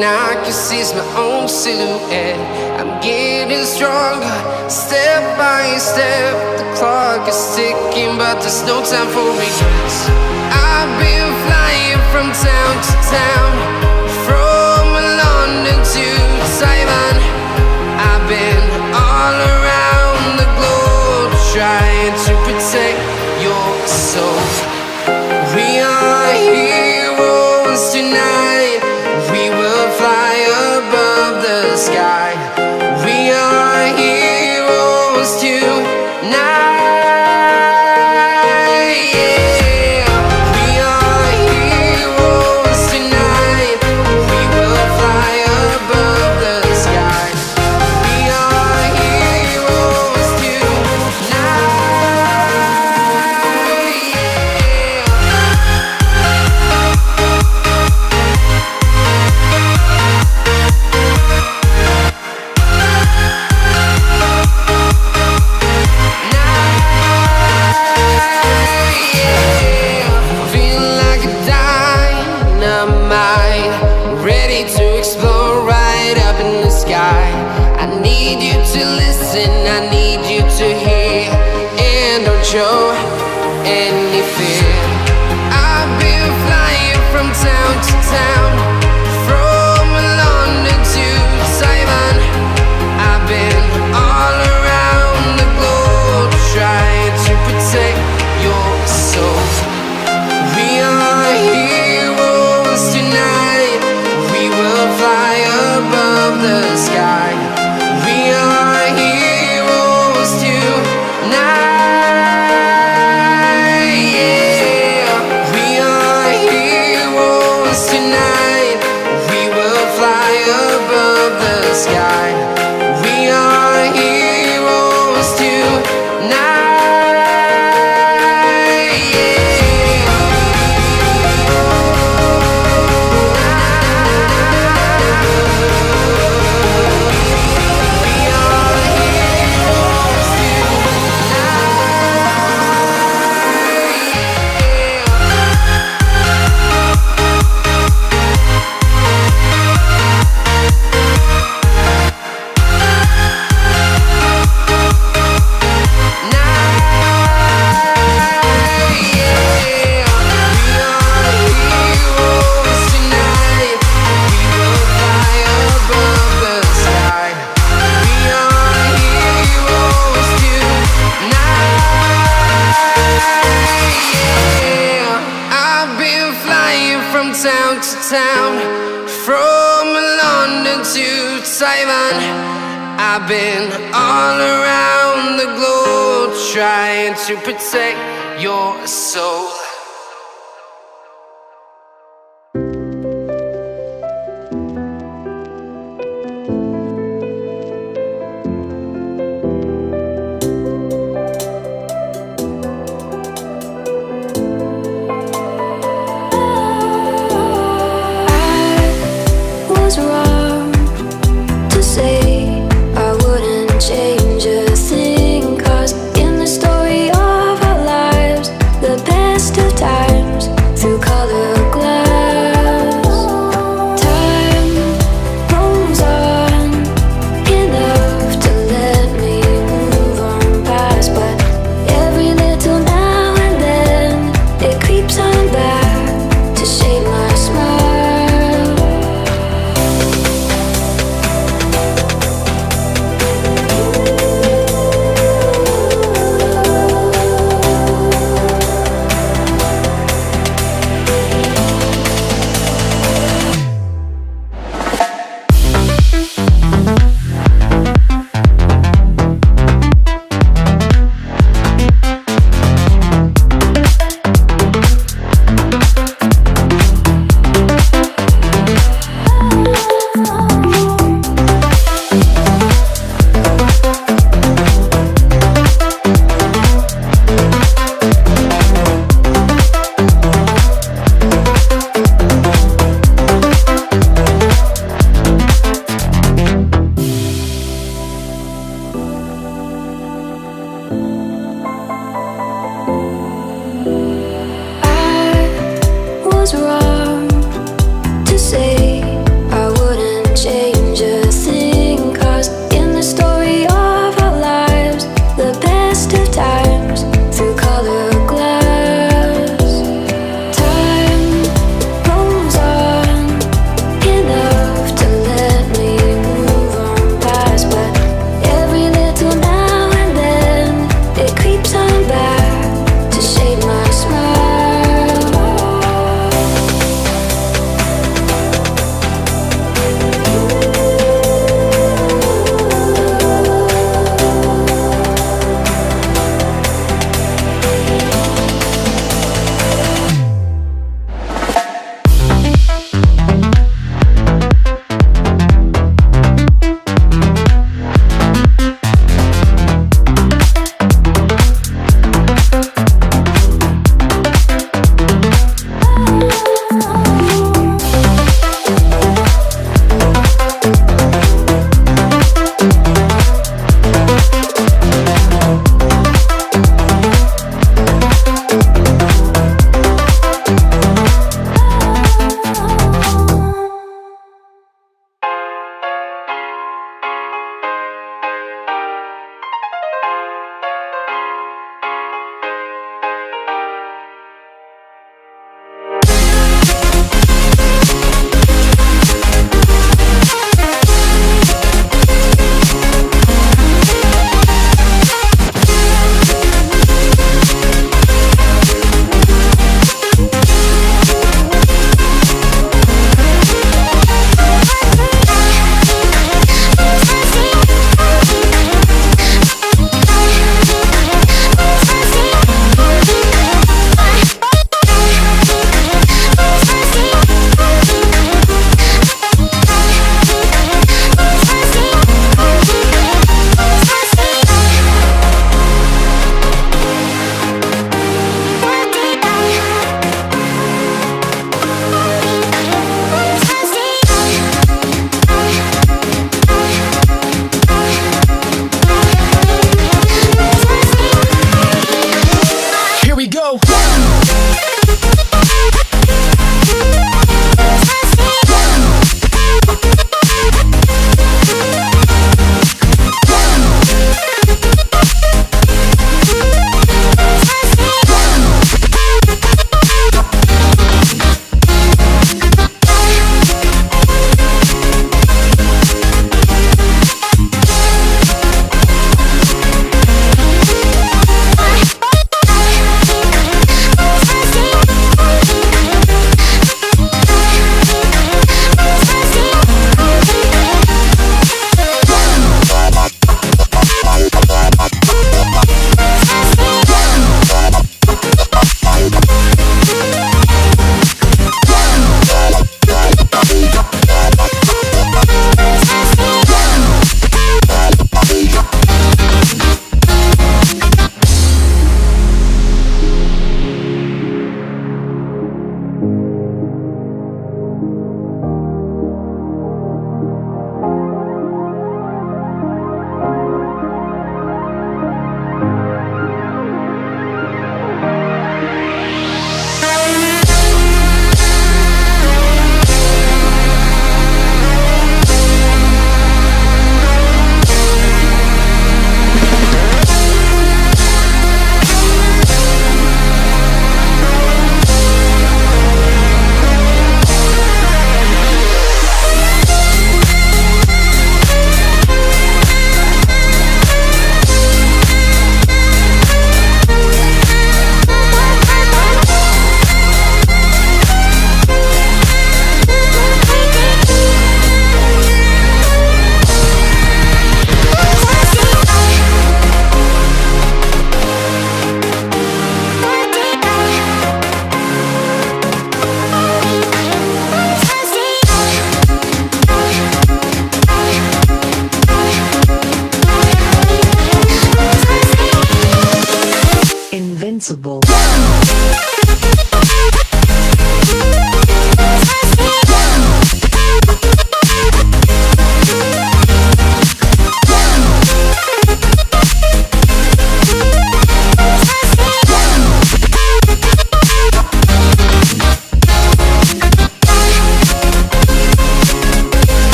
and I can seize my own silhouette. I'm getting stronger, step by step. The clock is ticking, but there's no time for regrets. I've been flying from town to town, from London to Taiwan. I've been all around the globe, trying to protect your soul. We are heroes tonight. We will fly above the sky. We are heroes tonight. Yeah. We are heroes tonight. We will fly above the sky. We are heroes tonight. Ready to explore right up in the sky. I need you to listen, I need you to hear, and don't show any fear. I've been flying from town to town, from London to Taiwan. I've been all around the globe, trying to protect your soul. We are heroes tonight. We will fly above the sky. We are heroes tonight. Yeah. We are heroes tonight. We will fly above the sky. We are heroes tonight. Town to town, from London to Taiwan. I've been all around the globe, trying to protect your soul.